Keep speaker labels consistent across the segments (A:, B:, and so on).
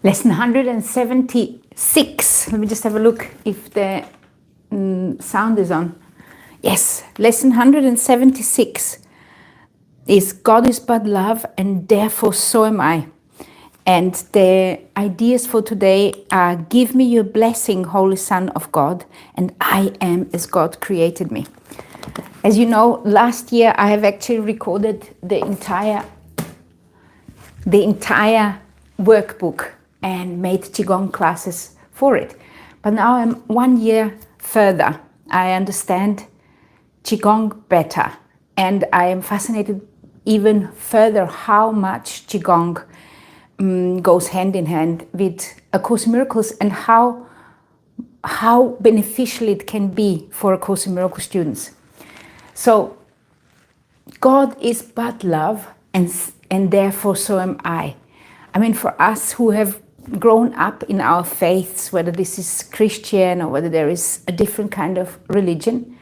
A: Lesson 176. Let me just have a look if the sound is on. Yes, lesson 176 is God is but love, and therefore so am I. And the ideas for today are: give me your blessing, Holy Son of God, and I am as God created me. As you know, last year I have actually recorded the entire workbook and made Qigong classes for it. But now I'm 1 year further. I understand Qigong better, and I am fascinated even further how much Qigong goes hand in hand with A Course in Miracles, and how beneficial it can be for A Course in Miracles students. So God is but love, and therefore so am I. I mean, for us who have grown up in our faiths, whether this is Christian or whether there is a different kind of religion,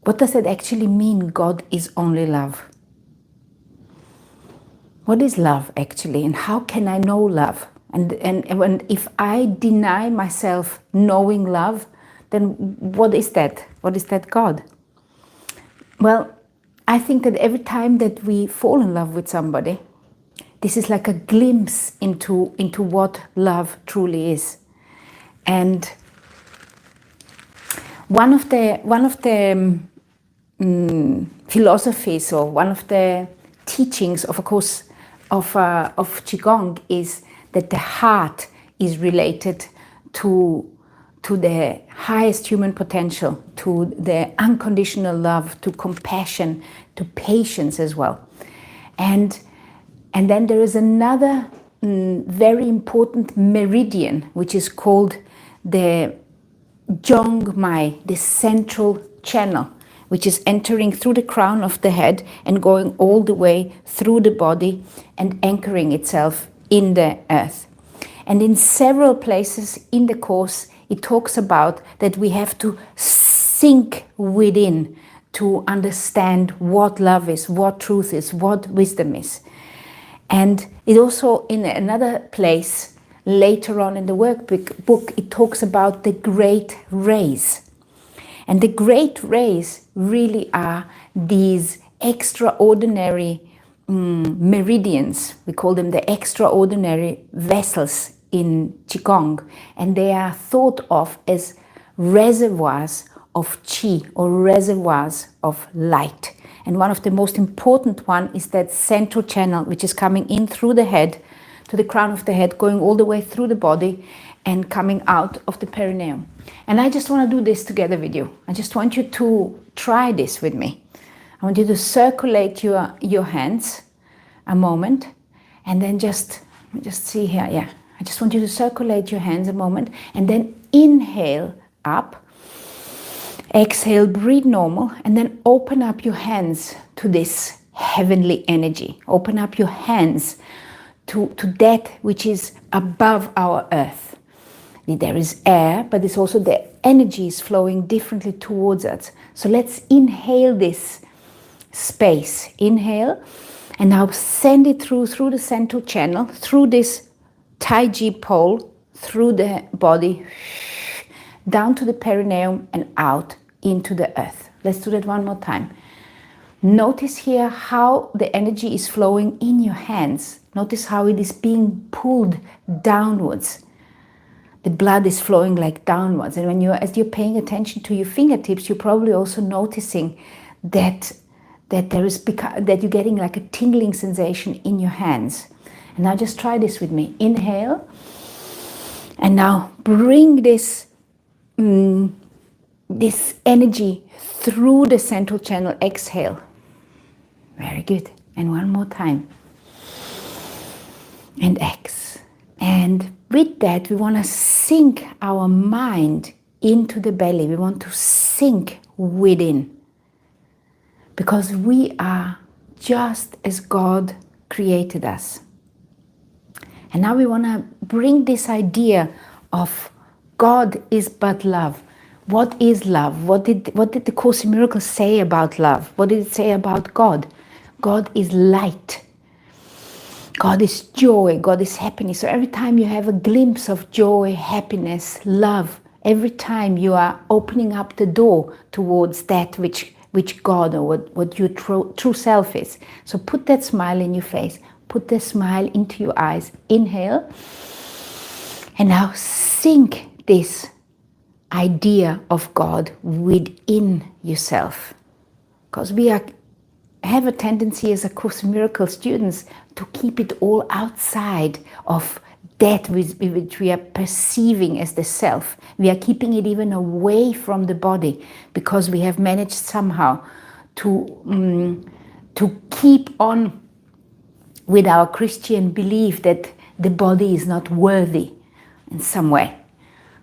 A: what does that actually mean? God is only love. What is love actually, and how can I know love? And if I deny myself knowing love, then what is that? What is that God? Well, I think that every time that we fall in love with somebody, this is like a glimpse into what love truly is. And one of the philosophies, or one of the teachings of A Course of Qigong, is that the heart is related to the highest human potential, to the unconditional love, to compassion, to patience as well. And then there is another very important meridian, which is called the Qigong Mai, the central channel, which is entering through the crown of the head and going all the way through the body and anchoring itself in the earth. And in several places in the course, it talks about that we have to sink within to understand what love is, what truth is, what wisdom is. And it also, in another place later on in the workbook, it talks about the great rays. And the great rays really are these extraordinary meridians. We call them the extraordinary vessels in Qigong, and they are thought of as reservoirs of Qi, or reservoirs of light. And one of the most important one is that central channel, which is coming in through the head, to the crown of the head, going all the way through the body and coming out of the perineum. And I just want to do this together with you. I just want you to try this with me. I want you to circulate your hands a moment, and then just see here, yeah. I just want you to circulate your hands a moment, and then inhale up, exhale, breathe normal, and then open up your hands to this heavenly energy. Open up your hands to that which is above our earth. There is air, but it's also the energy is flowing differently towards us. So let's inhale this space. Inhale, and now send it through the central channel, through this Tai Chi pole, through the body, down to the perineum and out into the earth. Let's do that one more time. Notice here how the energy is flowing in your hands. Notice how it is being pulled downwards. The blood is flowing like downwards. And as you're paying attention to your fingertips, you're probably also noticing that you're getting like a tingling sensation in your hands. And now just try this with me. Inhale, and now bring this energy through the central channel. Exhale. Very good. And one more time. And exhale. And with that, we want to sink our mind into the belly. We want to sink within. Because we are just as God created us. And now we want to bring this idea of God is but love. What is love? What did the Course in Miracles say about love? What did it say about God? God is light. God is joy, God is happiness. So every time you have a glimpse of joy, happiness, love, every time you are opening up the door towards that which God or what your true self is. So put that smile in your face, put the smile into your eyes. Inhale, and now sink this idea of God within yourself. Because we have a tendency as a Course in Miracles students to keep it all outside of that which we are perceiving as the self. We are keeping it even away from the body because we have managed somehow to keep on with our Christian belief that the body is not worthy in some way.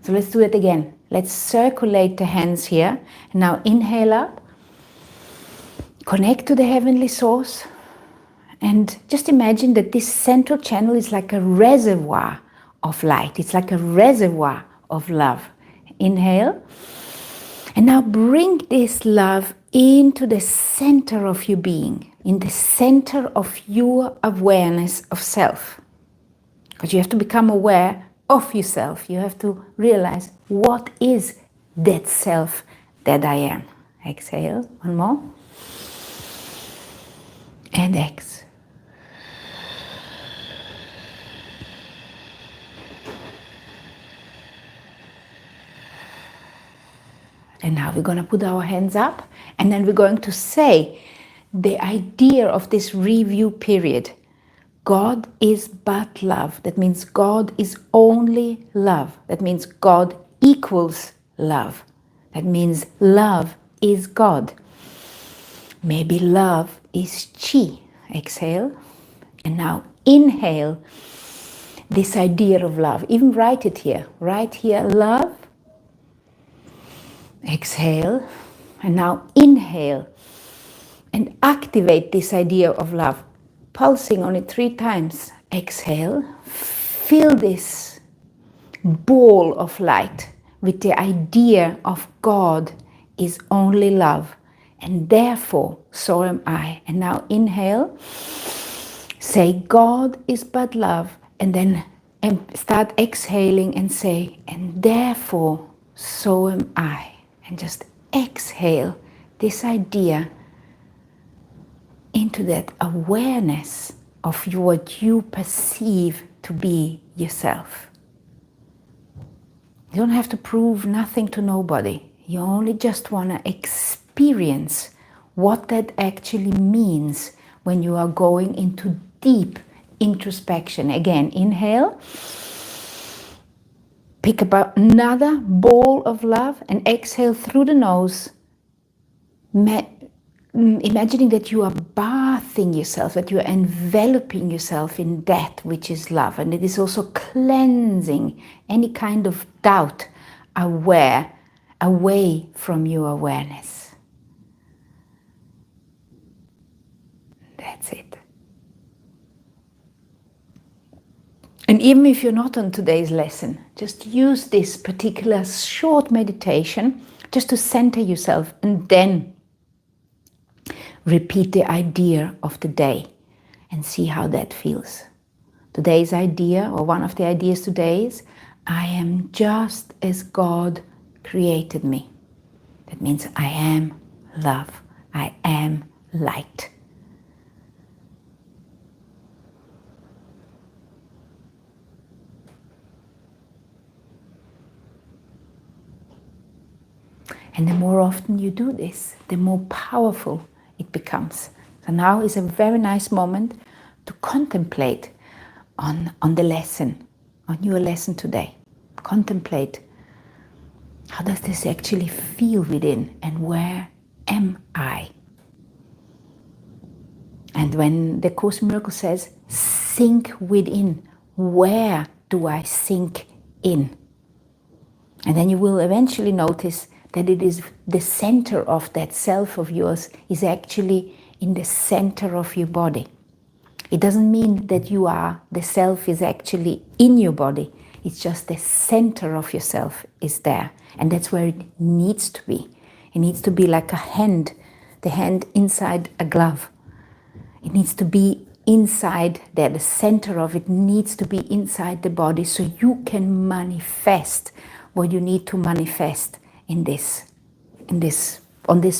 A: So let's do it again. Let's circulate the hands here. And now inhale up. Connect to the heavenly source. And just imagine that this central channel is like a reservoir of light. It's like a reservoir of love. Inhale. And now bring this love into the center of your being, in the center of your awareness of self. Because you have to become aware of yourself. You have to realize, what is that self that I am? Exhale. One more. And exhale. And now we're going to put our hands up, and then we're going to say the idea of this review period. God is but love. That means God is only love. That means God equals love. That means love is God. Maybe love is Qi. Exhale. And now inhale this idea of love. Even write it here. Write here, love. Exhale. And now inhale. And activate this idea of love. Pulsing on it 3 times. Exhale. Fill this ball of light with the idea of God is only love. And therefore, so am I. And now inhale. Say, God is but love. And then start exhaling and say, and therefore, so am I. And just exhale this idea into that awareness of what you perceive to be yourself. You don't have to prove nothing to nobody. You only just want to experience what that actually means when you are going into deep introspection. Again, inhale. Pick up another ball of love and exhale through the nose. Imagining that you are bathing yourself, that you are enveloping yourself in that which is love. And it is also cleansing any kind of doubt away from your awareness. That's it. And even if you're not on today's lesson, just use this particular short meditation just to center yourself, and then repeat the idea of the day and see how that feels. Today's idea, or one of the ideas today, is I am just as God created me. That means I am love. I am light. And the more often you do this, the more powerful it becomes. So now is a very nice moment to contemplate on the lesson, on your lesson today. Contemplate, how does this actually feel within, and where am I? And when the Course in Miracles says, sink within, where do I sink in? And then you will eventually notice that it is the center of that self of yours is actually in the center of your body. It doesn't mean that you are, the self is actually in your body. It's just the center of yourself is there. And that's where it needs to be. It needs to be like a hand, the hand inside a glove. It needs to be inside there. The center of it needs to be inside the body, so you can manifest what you need to manifest on this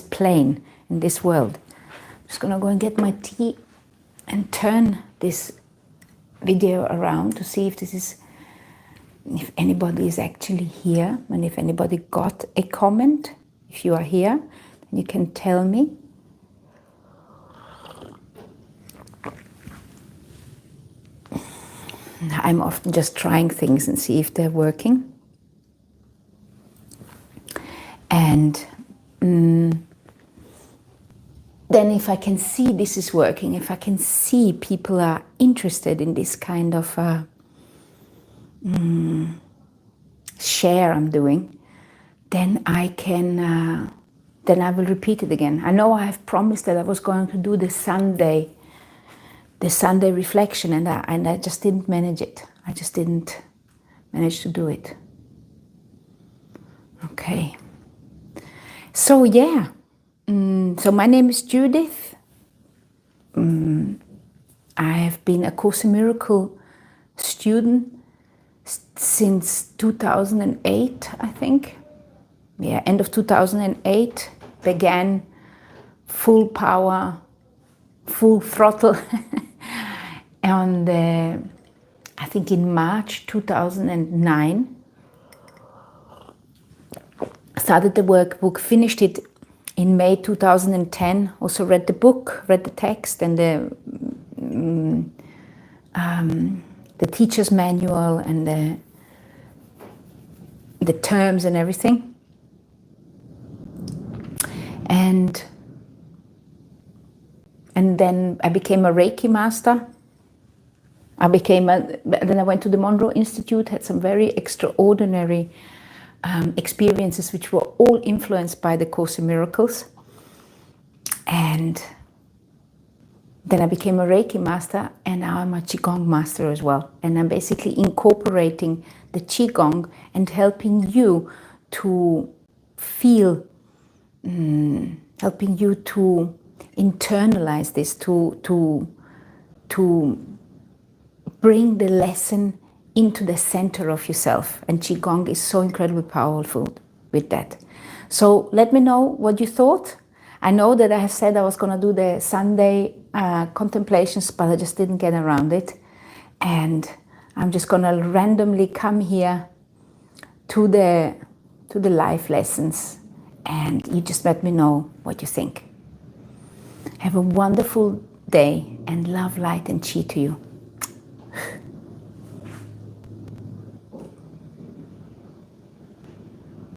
A: plane, in this world. I'm just gonna go and get my tea and turn this video around to see if anybody is actually here, and if anybody got a comment. If you are here, you can tell me. I'm often just trying things and see if they're working. And then if I can see this is working, if I can see people are interested in this kind of share I'm doing, then I will repeat it again. I know I have promised that I was going to do the Sunday reflection, and I just didn't manage it. I just didn't manage to do it. Okay. So yeah. So my name is Judith. I have been a Course in Miracles student since 2008, I think. Yeah, end of 2008 began full power, full throttle. And I think in March 2009, started the workbook, finished it in May 2010. Also read the book, read the text and the teacher's manual and the terms and everything. And then I became a Reiki master. Then I went to the Monroe Institute, had some very extraordinary experiences which were all influenced by the Course in Miracles. And then I became a Reiki master, and now I'm a Qigong master as well. And I'm basically incorporating the Qigong and helping you to feel, helping you to internalize this, to bring the lesson into the center of yourself. And Qigong is so incredibly powerful with that. So let me know what you thought. I know that I have said I was going to do the Sunday contemplations, but I just didn't get around it. And I'm just going to randomly come here to the life lessons, and you just let me know what you think. Have a wonderful day, and love, light and chi to you.